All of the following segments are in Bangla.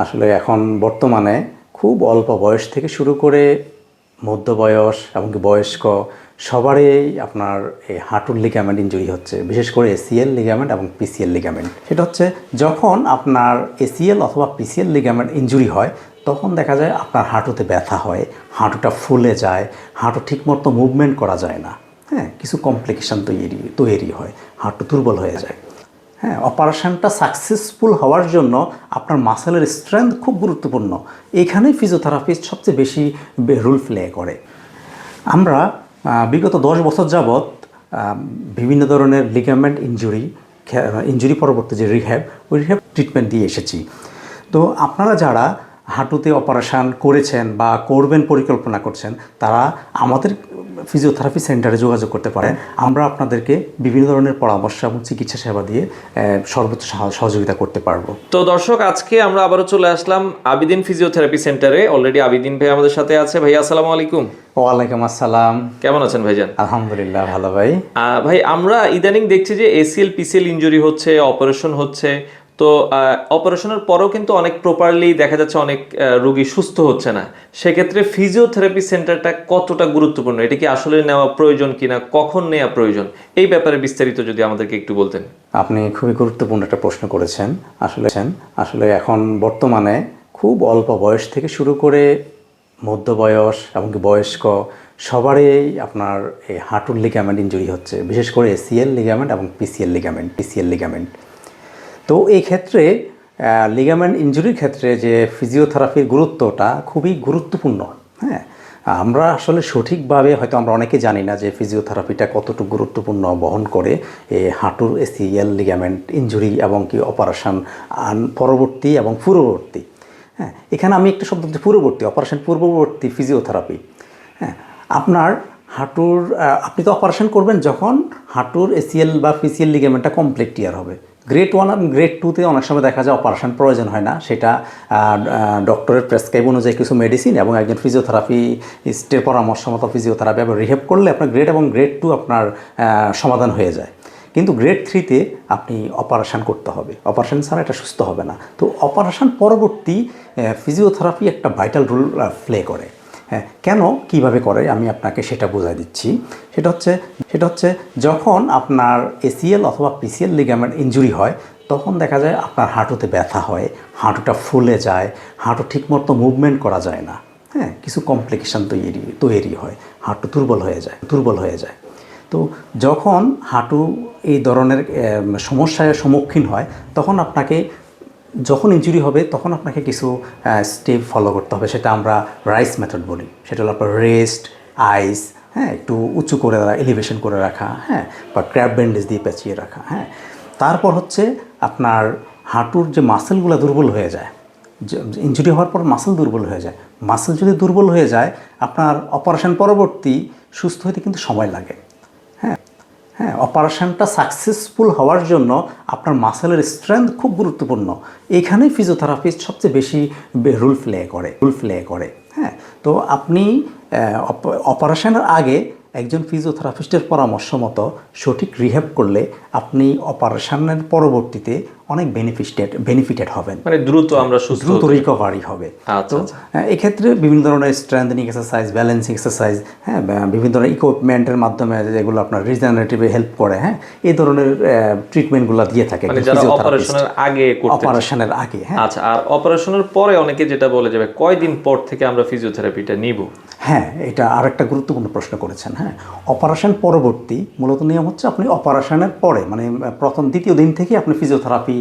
আসলে এখন বর্তমানে খুব অল্প বয়স থেকে শুরু করে মধ্য বয়স এমনকি বয়স্ক সবারই আপনার এই হাঁটুর লিগামেন্ট ইনজুরি হচ্ছে, বিশেষ করে এসিএল লিগামেন্ট এবং পিসিএল লিগামেন্ট। সেটা হচ্ছে যখন আপনার এসিএল অথবা পিসিএল লিগামেন্ট ইনজুরি হয় তখন দেখা যায় আপনার হাঁটুতে ব্যথা হয়, হাঁটুটা ফুলে যায়, হাঁটু ঠিকমতো মুভমেন্ট করা যায় না। হ্যাঁ, কিছু কমপ্লিকেশান তৈরি হয়, হাঁটু দুর্বল হয়ে যায়। হ্যাঁ, অপারেশনটা সাকসেসফুল হওয়ার জন্য আপনার মাসেলের স্ট্রেংথ খুব গুরুত্বপূর্ণ। এখানেই ফিজিওথেরাপিস্ট সবচেয়ে বেশি রোল প্লে করে। আমরা বিগত 10 বছর যাবৎ বিভিন্ন ধরনের লিগামেন্ট ইনজুরি পরবর্তী যে রিহ্যাব ট্রিটমেন্ট দিয়ে এসেছি। তো আপনারা যারা হাঁটুতে অপারেশান করেছেন বা করবেন পরিকল্পনা করছেন তারা আমাদের ফিজিওথেরাপি সেন্টারে যোগাযোগ করতে পারেন। আমরা আপনাদেরকে বিভিন্ন ধরনের পরামর্শ এবং চিকিৎসা সেবা দিয়ে সর্বোচ্চ সহযোগিতা করতে পারবো। তো দর্শক, আজকে আমরা আবারও চলে আসলাম আবিদিন ফিজিওথেরাপি সেন্টারে। অলরেডি আবিদিন ভাই আমাদের সাথে আছে। ভাই আসসালামু আলাইকুম। ওয়ালাইকুম আসসালাম। কেমন আছেন ভাইজান? আলহামদুলিল্লাহ ভালো ভাই। ভাই, আমরা ইদানিং দেখছি যে এসিএল পিসিএল ইনজুরি হচ্ছে, অপারেশন হচ্ছে। তো অপারেশনের পরেও কিন্তু অনেক প্রপারলি দেখা যাচ্ছে অনেক রোগী সুস্থ হচ্ছে না। সেক্ষেত্রে ফিজিওথেরাপি সেন্টারটা কতটা গুরুত্বপূর্ণ, এটা কি আসলে নেওয়া প্রয়োজন কিনা, কখন নেওয়া প্রয়োজন, এই ব্যাপারে বিস্তারিত যদি আমাদেরকে একটু বলতেন। আপনি খুবই গুরুত্বপূর্ণ একটা প্রশ্ন করেছেন। আসলে এখন বর্তমানে খুব অল্প বয়স থেকে শুরু করে মধ্য বয়স এমনকি বয়স্ক সবারই আপনার এই হাঁটুর লিগামেন্ট ইনজুরি হচ্ছে, বিশেষ করে এসিএল লিগামেন্ট এবং পিসিএল লিগামেন্ট। তো এই ক্ষেত্রে লিগামেন্ট ইনজুরির ক্ষেত্রে যে ফিজিওথেরাপির গুরুত্বটা খুবই গুরুত্বপূর্ণ। হ্যাঁ, আমরা আসলে সঠিকভাবে হয়তো আমরা অনেকে জানি না যে ফিজিওথেরাপিটা কতটুকু গুরুত্বপূর্ণ বহন করে এই হাঁটুর এসিএল লিগামেন্ট ইনজুরি এবং কি অপারেশন পরবর্তী এবং পূর্ববর্তী। হ্যাঁ, এখানে আমি একটা শব্দ পূর্ববর্তী, অপারেশন পূর্ববর্তী ফিজিওথেরাপি। হ্যাঁ, আপনার হাঁটুর আপনি তো অপারেশন করবেন যখন হাঁটুর এসিএল বা পিসিএল লিগামেন্টটা কমপ্লিট টিয়ার হবে। গ্রেড 1 এবং গ্রেড 2-তে অনেক সময় দেখা যায় অপারেশন প্রয়োজন হয় না, সেটা ডক্টরের প্রেসক্রাইব অনুযায়ী কিছু মেডিসিন এবং একজন ফিজিওথেরাপিস্টের পরামর্শ মতো ফিজিওথেরাপি এবং রিহেব করলে আপনার গ্রেড এবং গ্রেড 2 আপনার সমাধান হয়ে যায়। কিন্তু গ্রেড 3-তে আপনি অপারেশন করতে হবে, অপারেশন ছাড়া এটা সুস্থ হবে না। তো অপারেশন পরবর্তী ফিজিওথেরাপি একটা ভাইটাল রোল প্লে করে। হ্যাঁ, কেন কীভাবে করে আমি আপনাকে সেটা বোঝাই দিচ্ছি। সেটা হচ্ছে যখন আপনার এসিএল অথবা পিসিএল লিগামেন্ট ইনজুরি হয় তখন দেখা যায় আপনার হাঁটুতে ব্যথা হয়, হাঁটুটা ফুলে যায়, হাঁটু ঠিকমতো মুভমেন্ট করা যায় না। হ্যাঁ, কিছু কমপ্লিকেশান তৈরি হয়, হাঁটু দুর্বল হয়ে যায়। তো যখন হাঁটু এই ধরনের সমস্যার সম্মুখীন হয় তখন যখন ইনজুরি হবে তখন আপনাকে কিছু স্টেপ ফলো করতে হবে। সেটা আমরা রাইস মেথড বলি। সেটা হলো আপনার রেস্ট, আইস, হ্যাঁ, একটু উঁচু করে এলিভেশন করে রাখা, হ্যাঁ, বা ক্র্যাব ব্যান্ডেজ দিয়ে পেঁচিয়ে রাখা। হ্যাঁ, তারপর হচ্ছে আপনার হাঁটুর যে মাসেলগুলো দুর্বল হয়ে যায়, ইনজুরি হওয়ার পর মাসেল দুর্বল হয়ে যায়। মাসেল যদি দুর্বল হয়ে যায় আপনার অপারেশন পরবর্তী সুস্থ হতে কিন্তু সময় লাগে। হ্যাঁ, অপারেশনটা সাকসেসফুল হওয়ার জন্য আপনার মাসেলের স্ট্রেংথ খুব গুরুত্বপূর্ণ। এখানেই ফিজিওথেরাপিস্ট সবচেয়ে বেশি রোল প্লে করে। হ্যাঁ, তো আপনি অপারেশনের আগে একজন ফিজিওথেরাপিস্টের পরামর্শ মতো সঠিক রিহ্যাব করলে আপনি অপারেশনের পরবর্তীতে অনেক বেনিফিটেড হবেন, মানে দ্রুত রিকভারি হবে। তো এক্ষেত্রে বিভিন্ন ধরনের স্ট্রেংথেনিং এক্সারসাইজ, ব্যালেন্সিং এক্সারসাইজ, হ্যাঁ, বিভিন্ন ধরনের ইকুইপমেন্টের মাধ্যমে যেগুলো আপনার রিজেনারেটিভে হেল্প করে, হ্যাঁ, এই ধরনের ট্রিটমেন্টগুলো দিয়ে থাকে অপারেশনের আগে। হ্যাঁ, আচ্ছা, আর অপারেশনের পরে অনেকে যেটা বলে যাবে কয়দিন পর থেকে আমরা ফিজিওথেরাপিটা নিব? হ্যাঁ, এটা আরেকটা গুরুত্বপূর্ণ প্রশ্ন করেছেন। হ্যাঁ, অপারেশন পরবর্তী মূলত নিয়ম হচ্ছে আপনি অপারেশনের পরে মানে দ্বিতীয় দিন থেকে আপনি ফিজিওথেরাপি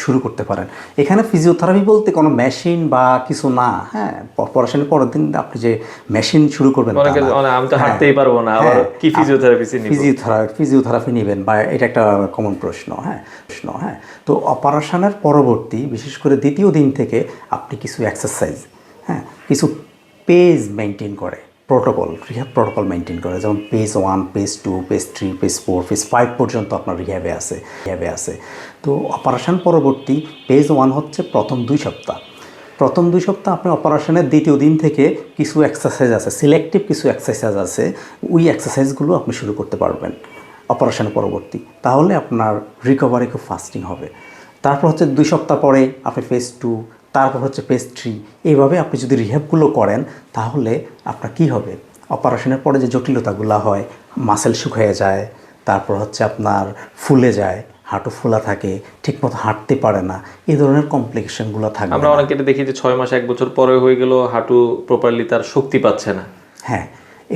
শুরু করতে পারেন। এখানে ফিজিওথেরাপি বলতে কোনো মেশিন বা কিছু না। হ্যাঁ, অপারেশনের পরের দিন আপনি যে মেশিন শুরু করবেন, আমি তো হাঁটতেই পারবো না, আবার কি ফিজিওথেরাপি নেবেন বা এটা একটা কমন প্রশ্ন। হ্যাঁ, তো অপারেশনের পরবর্তী বিশেষ করে দ্বিতীয় দিন থেকে আপনি কিছু এক্সারসাইজ, হ্যাঁ, কিছু পেজ মেনটেন করে রিহ্যাব প্রোটোকল মেনটেন করে, যেমন page 1, page 2, page 3, page 4, page 5 পর্যন্ত আপনার রিহ্যাবে আছে। তো অপারেশন পরবর্তী পেজ 1 হচ্ছে প্রথম 2 সপ্তাহ আপনি অপারেশনের দ্বিতীয় দিন থেকে কিছু এক্সারসাইজ আছে, সিলেক্টিভ কিছু এক্সারসাইজ আছে, ওই এক্সারসাইজগুলো আপনি শুরু করতে পারবেন অপারেশন পরবর্তী। তাহলে আপনার রিকভারি খুব ফাস্টিং হবে। তারপর হচ্ছে 2 সপ্তাহ পরে আপনি ফেজ 2, তারপর হচ্ছে পেস্ট্রি, এইভাবে আপনি যদি রিহ্যাবগুলো করেন তাহলে আপনার কি হবে, অপারেশনের পরে যে জটিলতাগুলো হয়, মাসেল শুকিয়ে যায়, তারপর হচ্ছে আপনার ফুলে যায়, হাঁটু ফোলা থাকে, ঠিকমতো হাঁটতে পারে না, এই ধরনের কমপ্লিকেশনগুলো থাকবে আমরা না। অনেকে দেখি যে 6 মাস 1 বছর পরে হয়ে গেল হাঁটু প্রপারলি তার শক্তি পাচ্ছে না। হ্যাঁ,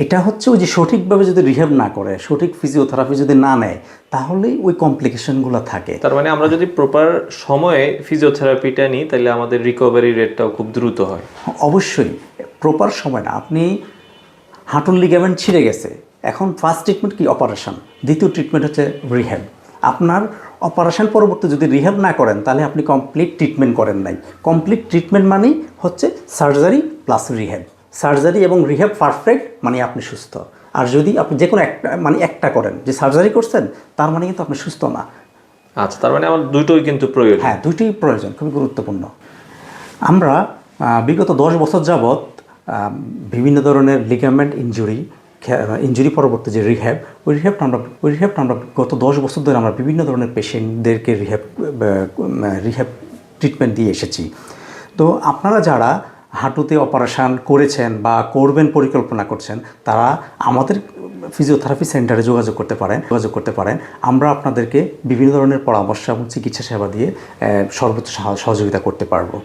এটা হচ্ছে ওই যে সঠিকভাবে যদি রিহ্যাব না করে, সঠিক ফিজিওথেরাপি যদি না নেয়, তাহলেই ওই কমপ্লিকেশনগুলো থাকে। তার মানে আমরা যদি প্রপার সময়ে ফিজিওথেরাপিটা নিই তাহলে আমাদের রিকভারি রেটটাও খুব দ্রুত হয়। অবশ্যই প্রপার সময় না, আপনি হাঁটুর লিগামেন্ট ছিঁড়ে গেছে, এখন ফার্স্ট ট্রিটমেন্ট কি? অপারেশন। দ্বিতীয় ট্রিটমেন্ট হচ্ছে রিহ্যাব। আপনার অপারেশন পরবর্তী যদি রিহ্যাব না করেন তাহলে আপনি কমপ্লিট ট্রিটমেন্ট করেন নাই। কমপ্লিট ট্রিটমেন্ট মানেই হচ্ছে সার্জারি প্লাস রিহ্যাব। সার্জারি এবং রিহ্যাব পারফেক্ট মানে আপনি সুস্থ। আর যদি আপনি যে কোনো একটা মানে একটা করেন, যে সার্জারি করছেন তার মানে কিন্তু আপনি সুস্থ না। আচ্ছা, তার মানে আমার দুটোই কিন্তু প্রয়োজন। হ্যাঁ, দুইটি প্রয়োজন, খুবই গুরুত্বপূর্ণ। আমরা বিগত 10 বছর যাবৎ বিভিন্ন ধরনের লিগামেন্ট ইনজুরি পরবর্তী যে রিহ্যাবটা আমরা গত 10 বছর ধরে আমরা বিভিন্ন ধরনের পেশেন্টদেরকে রিহ্যাব ট্রিটমেন্ট দিয়ে এসেছি। তো আপনারা যারা হাঁটুতে অপারেশান করেছেন বা করবেন পরিকল্পনা করছেন, তারা আমাদের ফিজিওথেরাপি সেন্টারে যোগাযোগ করতে পারেন। আমরা আপনাদেরকে বিভিন্ন ধরনের পরামর্শ এবং চিকিৎসা সেবা দিয়ে সর্বোচ্চ সহযোগিতা করতে পারবো।